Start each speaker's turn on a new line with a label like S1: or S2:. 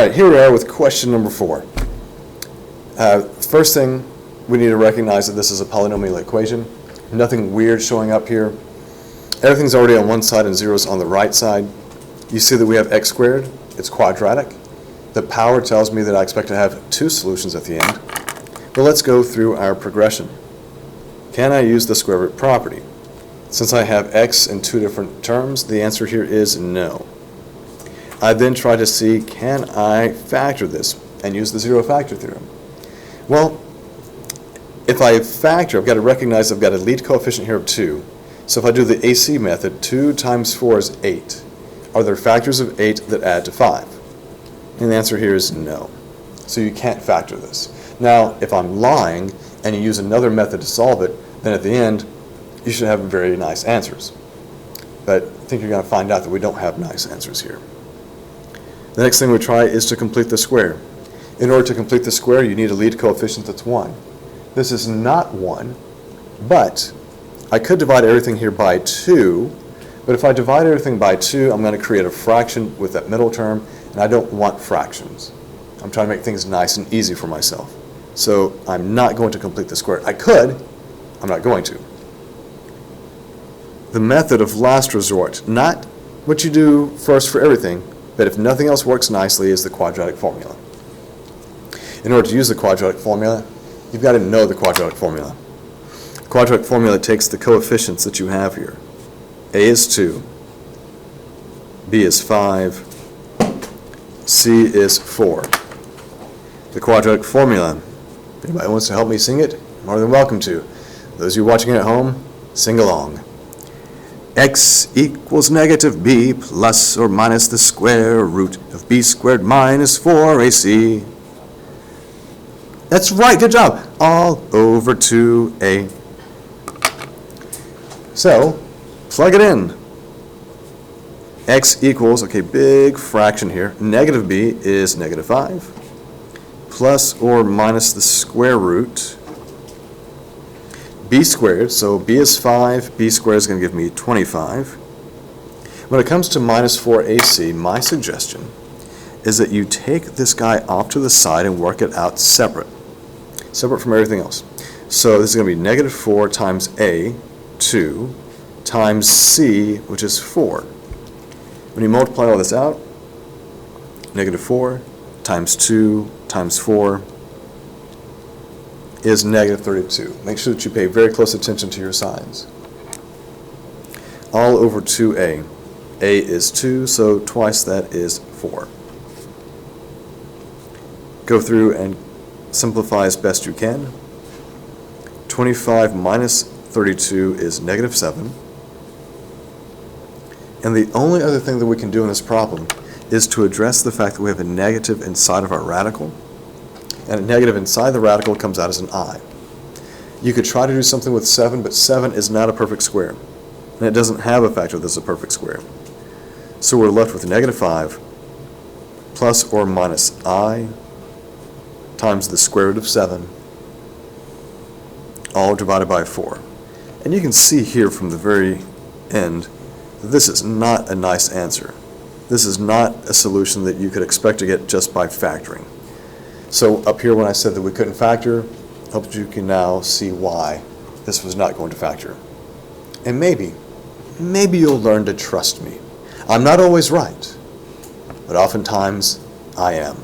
S1: All right, here we are with question number 4. First thing, we need to recognize that this is a polynomial equation. Nothing weird showing up here. Everything's already on one side and zero's on the right side. You see that we have x squared. It's quadratic. The power tells me that I expect to have 2 solutions at the end. But let's go through our progression. Can I use the square root property? Since I have x in 2 different terms, the answer here is no. I then try to see, can I factor this and use the zero factor theorem? Well, if I factor, I've got to recognize I've got a lead coefficient here of 2. So if I do the AC method, 2 times 4 is 8. Are there factors of 8 that add to 5? And the answer here is no. So you can't factor this. Now, if I'm lying and you use another method to solve it, then at the end, you should have very nice answers. But I think you're going to find out that we don't have nice answers here. The next thing we try is to complete the square. In order to complete the square, you need a lead coefficient that's 1. This is not 1, but I could divide everything here by 2, but if I divide everything by 2, I'm going to create a fraction with that middle term, and I don't want fractions. I'm trying to make things nice and easy for myself. So I'm not going to complete the square. I could, I'm not going to. The method of last resort, not what you do first for everything, but if nothing else works nicely, is the quadratic formula. In order to use the quadratic formula, you've got to know the quadratic formula. The quadratic formula takes the coefficients that you have here. A is 2, B is 5, C is 4. The quadratic formula, if anybody wants to help me sing it, more than welcome to. Those of you watching at home, sing along. X equals negative b plus or minus the square root of b squared minus 4ac. That's right, good job. All over 2a. So, plug it in. X equals, okay, big fraction here. Negative b is negative 5 plus or minus the square root b squared, so b is 5, b squared is going to give me 25. When it comes to minus 4ac, my suggestion is that you take this guy off to the side and work it out separate from everything else. So this is going to be negative 4 times a, 2, times c, which is 4. When you multiply all this out, negative 4 times 2 times 4 is negative 32. Make sure that you pay very close attention to your signs. All over 2a. A is 2, so twice that is 4. Go through and simplify as best you can. 25 minus 32 is negative 7. And the only other thing that we can do in this problem is to address the fact that we have a negative inside of our radical. And a negative inside the radical comes out as an I. You could try to do something with 7, but 7 is not a perfect square. And it doesn't have a factor that's a perfect square. So we're left with negative 5 plus or minus I times the square root of 7, all divided by 4. And you can see here from the very end that this is not a nice answer. This is not a solution that you could expect to get just by factoring. So up here when I said that we couldn't factor, I hope that you can now see why this was not going to factor. And maybe you'll learn to trust me. I'm not always right, but oftentimes I am.